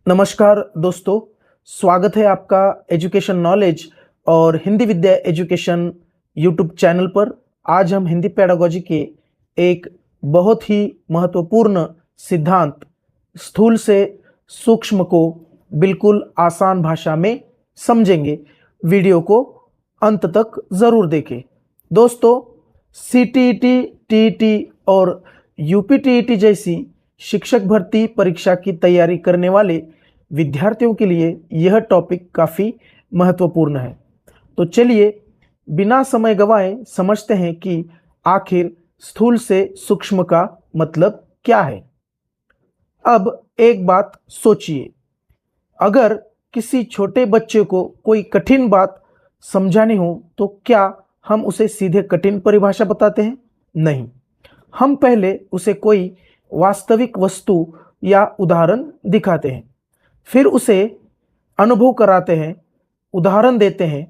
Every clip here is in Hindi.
नमस्कार दोस्तों, स्वागत है आपका एजुकेशन नॉलेज और हिंदी विद्या एजुकेशन यूट्यूब चैनल पर। आज हम हिंदी पेडागोजी के एक बहुत ही महत्वपूर्ण सिद्धांत स्थूल से सूक्ष्म को बिल्कुल आसान भाषा में समझेंगे। वीडियो को अंत तक ज़रूर देखें। दोस्तों, सीटीईटी, टीईटी और यूपीटीईटी जैसी शिक्षक भर्ती परीक्षा की तैयारी करने वाले विद्यार्थियों के लिए यह टॉपिक काफ़ी महत्वपूर्ण है। तो चलिए बिना समय गवाए समझते हैं कि आखिर स्थूल से सूक्ष्म का मतलब क्या है। अब एक बात सोचिए, अगर किसी छोटे बच्चे को कोई कठिन बात समझानी हो तो क्या हम उसे सीधे कठिन परिभाषा बताते हैं? नहीं, हम पहले उसे कोई वास्तविक वस्तु या उदाहरण दिखाते हैं, फिर उसे अनुभव कराते हैं, उदाहरण देते हैं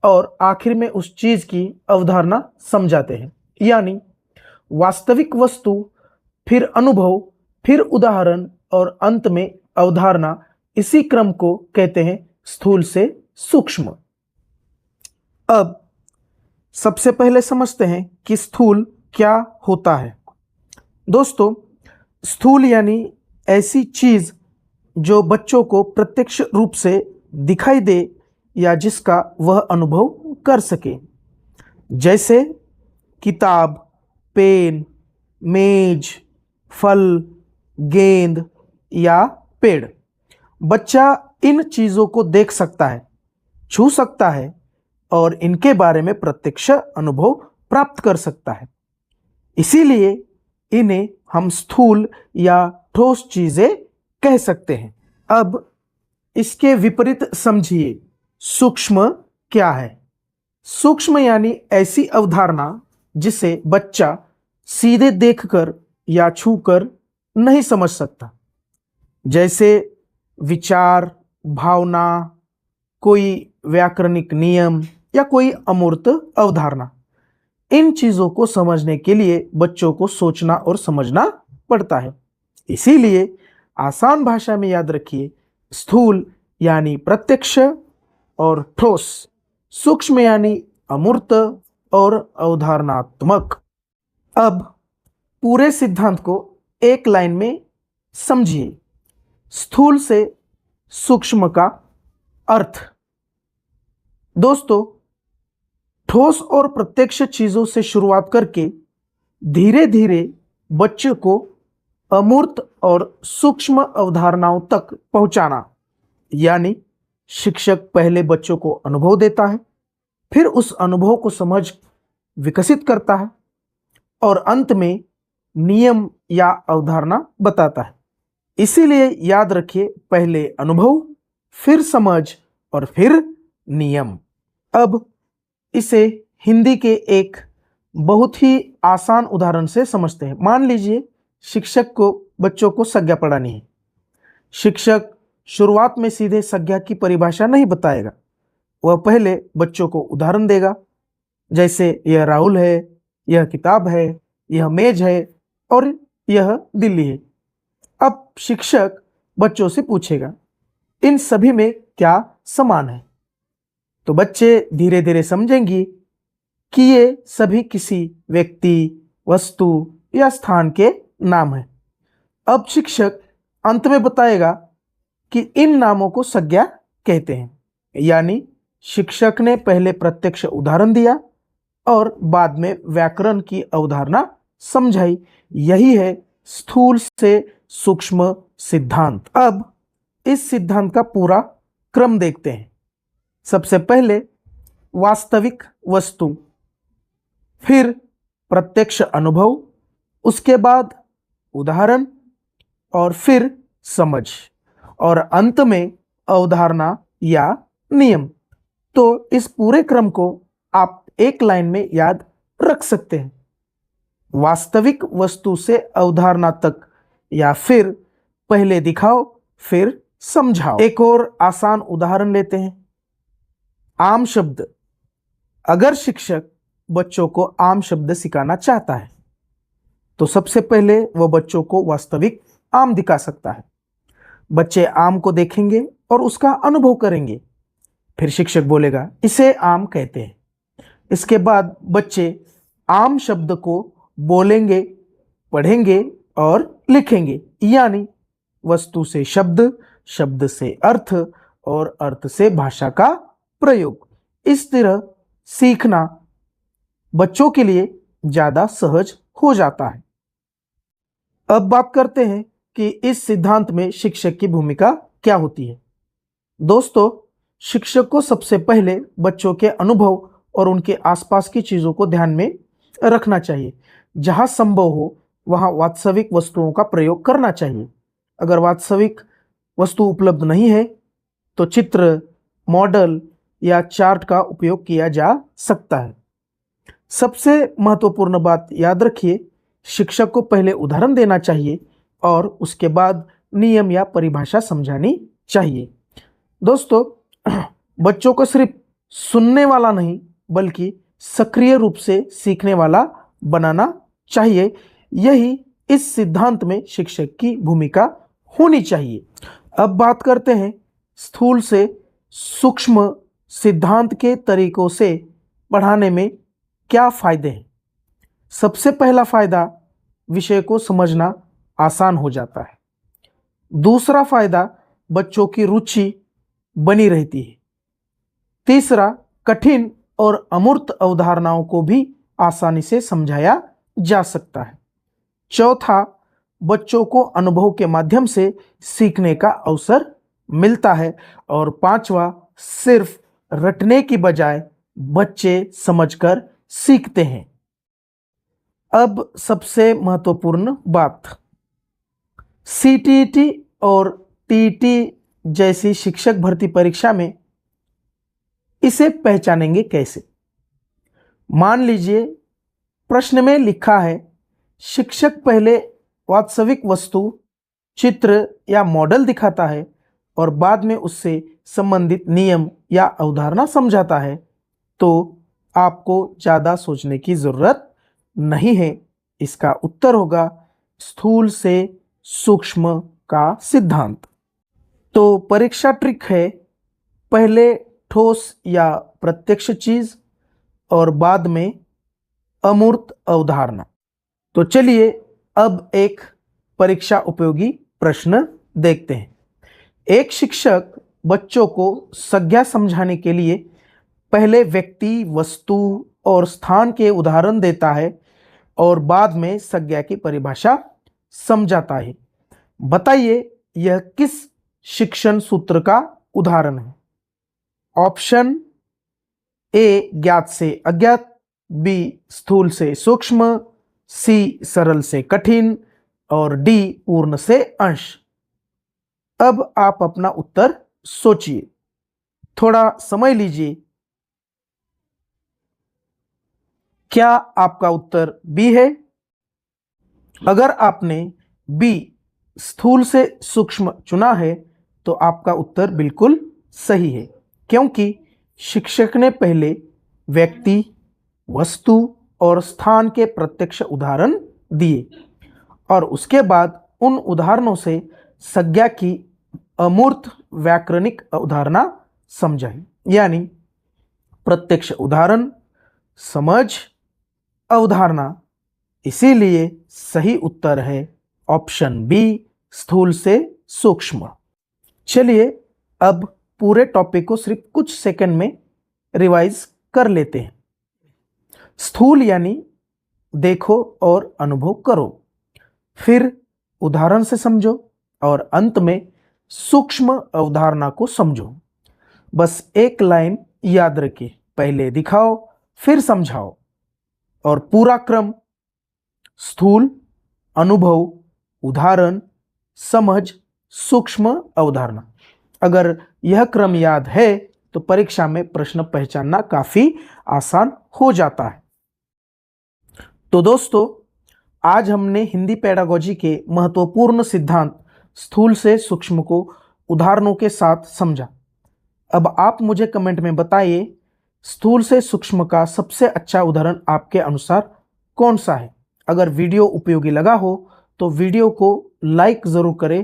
और आखिर में उस चीज़ की अवधारणा समझाते हैं। यानी वास्तविक वस्तु, फिर अनुभव, फिर उदाहरण और अंत में अवधारणा। इसी क्रम को कहते हैं स्थूल से सूक्ष्म। अब सबसे पहले समझते हैं कि स्थूल क्या होता है। दोस्तों, स्थूल यानी ऐसी चीज़ जो बच्चों को प्रत्यक्ष रूप से दिखाई दे या जिसका वह अनुभव कर सके, जैसे किताब, पेन, मेज, फल, गेंद या पेड़। बच्चा इन चीज़ों को देख सकता है, छू सकता है और इनके बारे में प्रत्यक्ष अनुभव प्राप्त कर सकता है। इसीलिए इन्हें हम स्थूल या ठोस चीज़ें कह सकते हैं। अब इसके विपरीत समझिए, सूक्ष्म क्या है? सूक्ष्म यानी ऐसी अवधारणा जिसे बच्चा सीधे देखकर या छूकर नहीं समझ सकता, जैसे विचार, भावना, कोई व्याकरणिक नियम या कोई अमूर्त अवधारणा। इन चीज़ों को समझने के लिए बच्चों को सोचना और समझना पड़ता है। इसीलिए आसान भाषा में याद रखिए, स्थूल यानी प्रत्यक्ष और ठोस, सूक्ष्म यानी अमूर्त और अवधारणात्मक। अब पूरे सिद्धांत को एक लाइन में समझिए। स्थूल से सूक्ष्म का अर्थ। दोस्तों, ठोस और प्रत्यक्ष चीज़ों से शुरुआत करके धीरे धीरे बच्चे को अमूर्त और सूक्ष्म अवधारणाओं तक पहुंचाना। यानी शिक्षक पहले बच्चों को अनुभव देता है, फिर उस अनुभव को समझ विकसित करता है और अंत में नियम या अवधारणा बताता है। इसीलिए याद रखिए, पहले अनुभव, फिर समझ और फिर नियम। अब इसे हिंदी के एक बहुत ही आसान उदाहरण से समझते हैं। मान लीजिए शिक्षक को बच्चों को संज्ञा पढ़ानी है। शिक्षक शुरुआत में सीधे संज्ञा की परिभाषा नहीं बताएगा, वह पहले बच्चों को उदाहरण देगा, जैसे यह राहुल है, यह किताब है, यह मेज है और यह दिल्ली है। अब शिक्षक बच्चों से पूछेगा, इन सभी में क्या समान है? तो बच्चे धीरे धीरे समझेंगे कि ये सभी किसी व्यक्ति, वस्तु या स्थान के नाम है। अब शिक्षक अंत में बताएगा कि इन नामों को संज्ञा कहते हैं। यानी शिक्षक ने पहले प्रत्यक्ष उदाहरण दिया और बाद में व्याकरण की अवधारणा समझाई। यही है स्थूल से सूक्ष्म सिद्धांत। अब इस सिद्धांत का पूरा क्रम देखते हैं। सबसे पहले वास्तविक वस्तु, फिर प्रत्यक्ष अनुभव, उसके बाद उदाहरण और फिर समझ और अंत में अवधारणा या नियम। तो इस पूरे क्रम को आप एक लाइन में याद रख सकते हैं। वास्तविक वस्तु से अवधारणा तक, या फिर पहले दिखाओ फिर समझाओ। एक और आसान उदाहरण लेते हैं। आम शब्द। अगर शिक्षक बच्चों को आम शब्द सिखाना चाहता है तो सबसे पहले वह बच्चों को वास्तविक आम दिखा सकता है। बच्चे आम को देखेंगे और उसका अनुभव करेंगे। फिर शिक्षक बोलेगा इसे आम कहते हैं। इसके बाद बच्चे आम शब्द को बोलेंगे, पढ़ेंगे और लिखेंगे, यानी वस्तु से शब्द, शब्द से अर्थ और अर्थ से भाषा का प्रयोग। इस तरह सीखना बच्चों के लिए ज्यादा सहज हो जाता है। अब बात करते हैं कि इस सिद्धांत में शिक्षक की भूमिका क्या होती है। दोस्तों, शिक्षक को सबसे पहले बच्चों के अनुभव और उनके आसपास की चीजों को ध्यान में रखना चाहिए। जहां संभव हो वहां वास्तविक वस्तुओं का प्रयोग करना चाहिए। अगर वास्तविक वस्तु उपलब्ध नहीं है तो चित्र, मॉडल या चार्ट का उपयोग किया जा सकता है। सबसे महत्वपूर्ण बात याद रखिए, शिक्षक को पहले उदाहरण देना चाहिए और उसके बाद नियम या परिभाषा समझानी चाहिए। दोस्तों, बच्चों को सिर्फ सुनने वाला नहीं बल्कि सक्रिय रूप से सीखने वाला बनाना चाहिए। यही इस सिद्धांत में शिक्षक की भूमिका होनी चाहिए। अब बात करते हैं स्थूल से सूक्ष्म सिद्धांत के तरीकों से पढ़ाने में क्या फायदे हैं। सबसे पहला फायदा, विषय को समझना आसान हो जाता है। दूसरा फायदा, बच्चों की रुचि बनी रहती है। तीसरा, कठिन और अमूर्त अवधारणाओं को भी आसानी से समझाया जा सकता है। चौथा, बच्चों को अनुभव के माध्यम से सीखने का अवसर मिलता है। और पांचवा, सिर्फ रटने की बजाय बच्चे समझकर सीखते हैं। अब सबसे महत्वपूर्ण बात, सीटीईटी और टीईटी जैसी शिक्षक भर्ती परीक्षा में इसे पहचानेंगे कैसे। मान लीजिए प्रश्न में लिखा है, शिक्षक पहले वास्तविक वस्तु, चित्र या मॉडल दिखाता है और बाद में उससे संबंधित नियम या अवधारणा समझाता है, तो आपको ज़्यादा सोचने की ज़रूरत नहीं है। इसका उत्तर होगा स्थूल से सूक्ष्म का सिद्धांत। तो परीक्षा ट्रिक है, पहले ठोस या प्रत्यक्ष चीज और बाद में अमूर्त अवधारणा। तो चलिए अब एक परीक्षा उपयोगी प्रश्न देखते हैं। एक शिक्षक बच्चों को संज्ञा समझाने के लिए पहले व्यक्ति, वस्तु और स्थान के उदाहरण देता है और बाद में संज्ञा की परिभाषा समझाता है। बताइए यह किस शिक्षण सूत्र का उदाहरण है। ऑप्शन ए ज्ञात से अज्ञात, बी स्थूल से सूक्ष्म, सी सरल से कठिन और डी पूर्ण से अंश। अब आप अपना उत्तर सोचिए, थोड़ा समय लीजिए। क्या आपका उत्तर बी है? अगर आपने बी स्थूल से सूक्ष्म चुना है तो आपका उत्तर बिल्कुल सही है, क्योंकि शिक्षक ने पहले व्यक्ति, वस्तु और स्थान के प्रत्यक्ष उदाहरण दिए और उसके बाद उन उदाहरणों से संज्ञा की अमूर्त व्याकरणिक अवधारणा समझाई। यानी प्रत्यक्ष उदाहरण, समझ, अवधारणा। इसीलिए सही उत्तर है ऑप्शन बी स्थूल से सूक्ष्म। चलिए अब पूरे टॉपिक को सिर्फ कुछ सेकंड में रिवाइज कर लेते हैं। स्थूल यानी देखो और अनुभव करो, फिर उदाहरण से समझो और अंत में सूक्ष्म अवधारणा को समझो। बस एक लाइन याद रखिए, पहले दिखाओ फिर समझाओ। और पूरा क्रम स्थूल, अनुभव, उदाहरण, समझ, सूक्ष्म अवधारणा। अगर यह क्रम याद है तो परीक्षा में प्रश्न पहचानना काफी आसान हो जाता है। तो दोस्तों, आज हमने हिंदी पेडागोजी के महत्वपूर्ण सिद्धांत स्थूल से सूक्ष्म को उदाहरणों के साथ समझा। अब आप मुझे कमेंट में बताइए, स्थूल से सूक्ष्म का सबसे अच्छा उदाहरण आपके अनुसार कौन सा है। अगर वीडियो उपयोगी लगा हो तो वीडियो को लाइक ज़रूर करें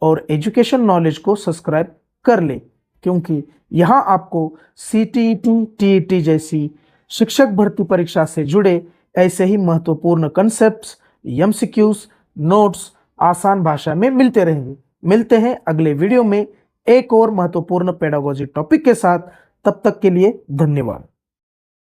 और एजुकेशन नॉलेज को सब्सक्राइब कर लें, क्योंकि यहाँ आपको CTET, TET जैसी शिक्षक भर्ती परीक्षा से जुड़े ऐसे ही महत्वपूर्ण कंसेप्ट्स, MCQs, नोट्स आसान भाषा में मिलते रहेंगे। मिलते हैं अगले वीडियो में एक और महत्वपूर्ण पेडागोजी टॉपिक के साथ। तब तक के लिए धन्यवाद।